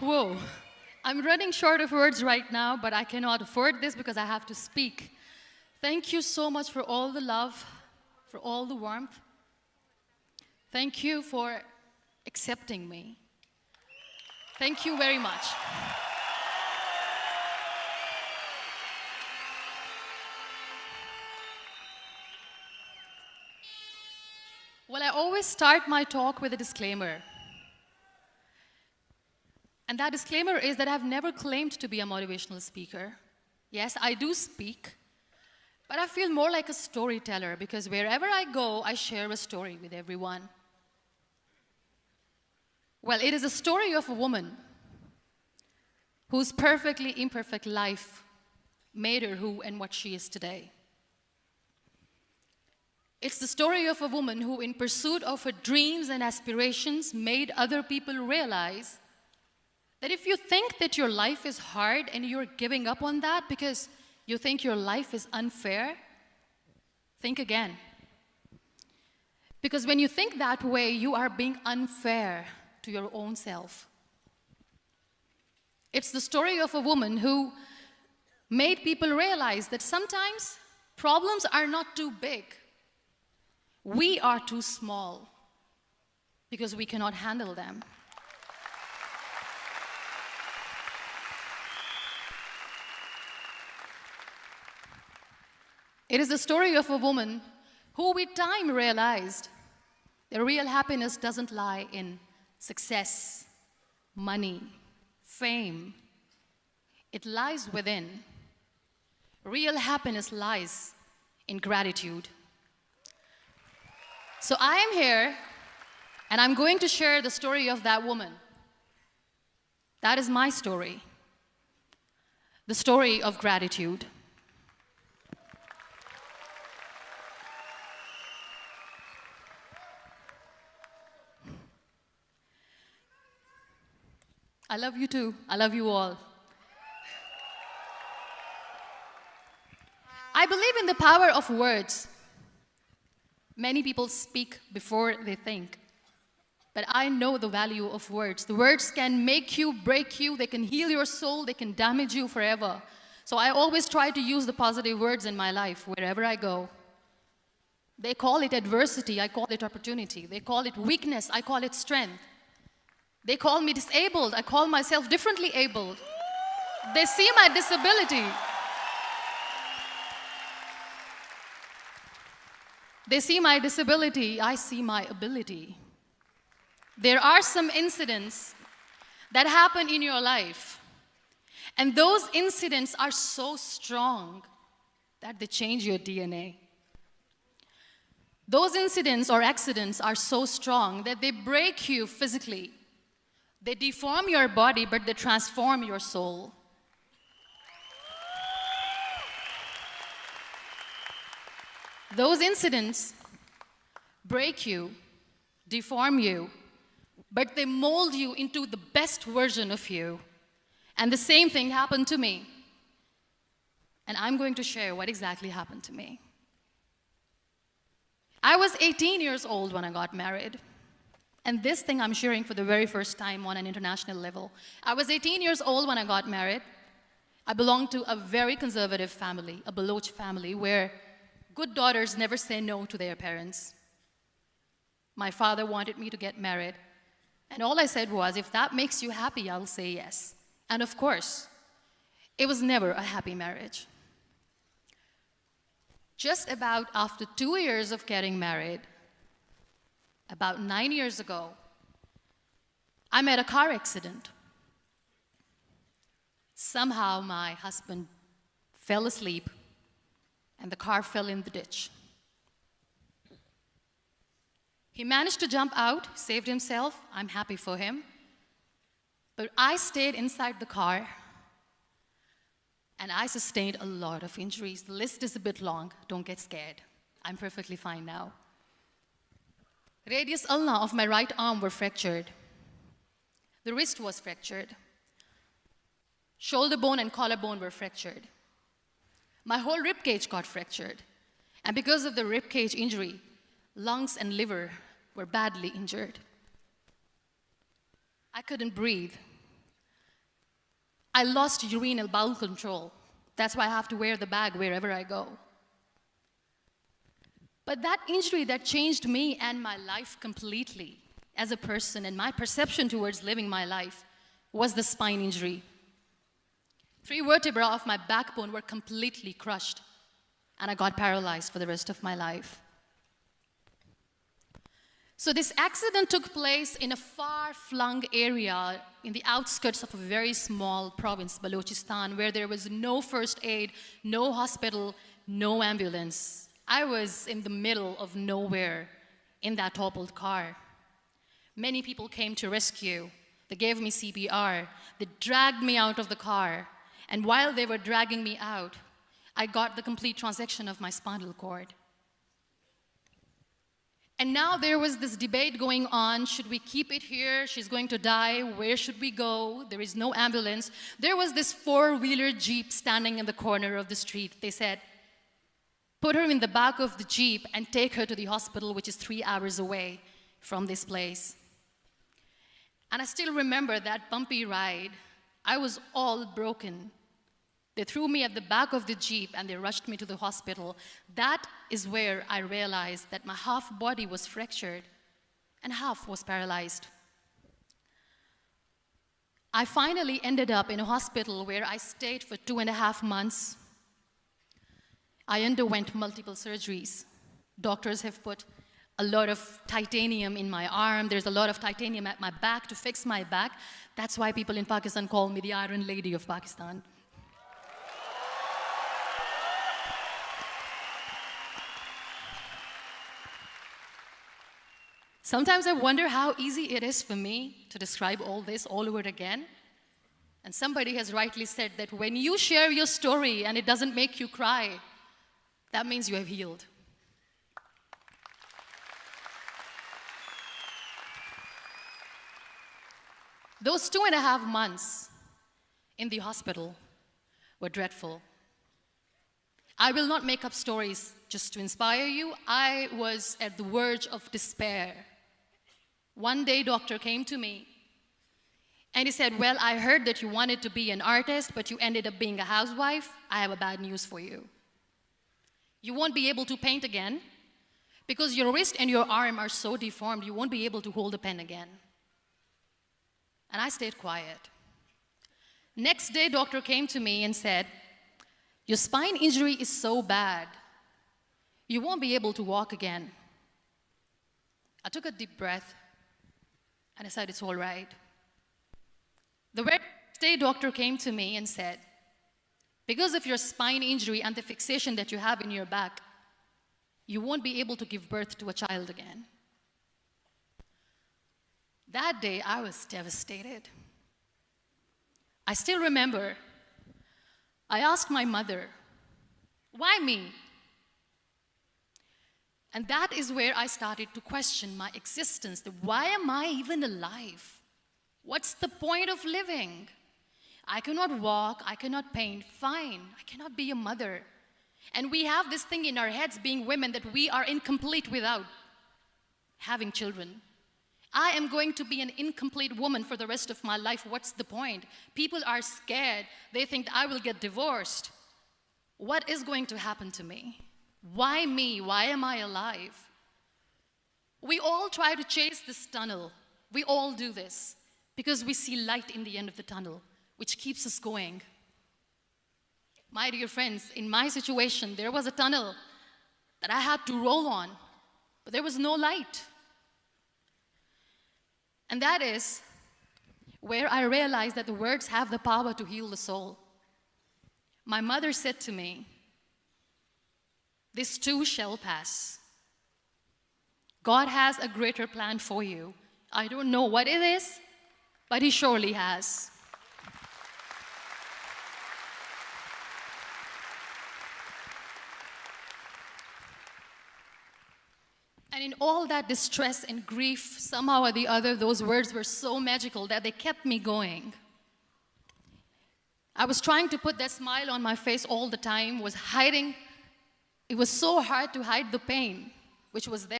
Whoa. I'm running short of words right now, but I cannot afford this because I have to speak. Thank you so much for all the love, for all the warmth. Thank you for accepting me. Thank you very much. Well, I always start my talk with a disclaimer. And that disclaimer is that I've never claimed to be a motivational speaker. Yes, I do speak, but I feel more like a storyteller because wherever I go, I share a story with everyone. Well, it is a story of a woman whose perfectly imperfect life made her who and what she is today. It's the story of a woman who, in pursuit of her dreams and aspirations, made other people realize that if you think that your life is hard and you're giving up on that because you think your life is unfair, think again. Because when you think that way, you are being unfair to your own self. It's the story of a woman who made people realize that sometimes problems are not too big. We are too small because we cannot handle them. It is the story of a woman who with time realized that real happiness doesn't lie in success, money, fame. It lies within. Real happiness lies in gratitude. So I am here, and I'm going to share the story of that woman. That is my story. The story of gratitude. I love you too. I love you all. I believe in the power of words. Many people speak before they think. But I know the value of words. The words can make you, break you, they can heal your soul, they can damage you forever. So I always try to use the positive words in my life wherever I go. They call it adversity, I call it opportunity. They call it weakness, I call it strength. They call me disabled, I call myself differently abled. They see my disability. They see my disability, I see my ability. There are some incidents that happen in your life, and those incidents are so strong that they change your DNA. Those incidents or accidents are so strong that they break you physically. They deform your body, but they transform your soul. Those incidents break you, deform you, but they mold you into the best version of you. And the same thing happened to me. And I'm going to share what exactly happened to me. I was 18 years old when I got married. And this thing I'm sharing for the very first time on an international level. I was 18 years old when I got married. I belonged to a very conservative family, a Baloch family, where good daughters never say no to their parents. My father wanted me to get married. And all I said was, if that makes you happy, I'll say yes. And of course, it was never a happy marriage. Just about after 2 years of getting married, about 9 years ago, I met a car accident. Somehow my husband fell asleep and the car fell in the ditch. He managed to jump out, saved himself. I'm happy for him. But I stayed inside the car and I sustained a lot of injuries. The list is a bit long. Don't get scared. I'm perfectly fine now. Radius ulna of my right arm were fractured. The wrist was fractured. Shoulder bone and collarbone were fractured. My whole rib cage got fractured. And because of the rib cage injury, lungs and liver were badly injured. I couldn't breathe. I lost urinary bowel control. That's why I have to wear the bag wherever I go. But that injury that changed me and my life completely as a person and my perception towards living my life was the spine injury. 3 vertebrae of my backbone were completely crushed, and I got paralyzed for the rest of my life. So this accident took place in a far-flung area in the outskirts of a very small province, Balochistan, where there was no first aid, no hospital, no ambulance. I was in the middle of nowhere in that toppled car. Many people came to rescue. They gave me CPR. They dragged me out of the car. And while they were dragging me out, I got the complete transection of my spinal cord. And now there was this debate going on. Should we keep it here? She's going to die. Where should we go? There is no ambulance. There was this 4-wheeler Jeep standing in the corner of the street. They said, put her in the back of the Jeep and take her to the hospital, which is 3 hours away from this place. And I still remember that bumpy ride. I was all broken. They threw me at the back of the Jeep and they rushed me to the hospital. That is where I realized that my half body was fractured and half was paralyzed. I finally ended up in a hospital where I stayed for 2.5 months. I underwent multiple surgeries. Doctors have put a lot of titanium in my arm. There's a lot of titanium at my back to fix my back. That's why people in Pakistan call me the Iron Lady of Pakistan. Sometimes I wonder how easy it is for me to describe all this all over again. And somebody has rightly said that when you share your story and it doesn't make you cry, that means you have healed. Those 2.5 months in the hospital were dreadful. I will not make up stories just to inspire you. I was at the verge of despair. One day, doctor came to me and he said, well, I heard that you wanted to be an artist, but you ended up being a housewife. I have a bad news for you. You won't be able to paint again because your wrist and your arm are so deformed, you won't be able to hold a pen again. And I stayed quiet. Next day, doctor came to me and said, your spine injury is so bad, you won't be able to walk again. I took a deep breath and I said, it's all right. The very next day, doctor came to me and said, because of your spine injury and the fixation that you have in your back, you won't be able to give birth to a child again. That day, I was devastated. I still remember, I asked my mother, why me? And that is where I started to question my existence. Why am I even alive? What's the point of living? I cannot walk, I cannot paint, fine, I cannot be a mother. And we have this thing in our heads, being women, that we are incomplete without having children. I am going to be an incomplete woman for the rest of my life. What's the point? People are scared. They think I will get divorced. What is going to happen to me? Why me? Why am I alive? We all try to chase this tunnel. We all do this because we see light in the end of the tunnel, which keeps us going. My dear friends, in my situation, there was a tunnel that I had to roll on, but there was no light. And that is where I realized that the words have the power to heal the soul. My mother said to me, this too shall pass. God has a greater plan for you. I don't know what it is, but He surely has. And in all that distress and grief, somehow or the other, those words were so magical that they kept me going. I was trying to put that smile on my face all the time, was hiding. It was so hard to hide the pain, which was there.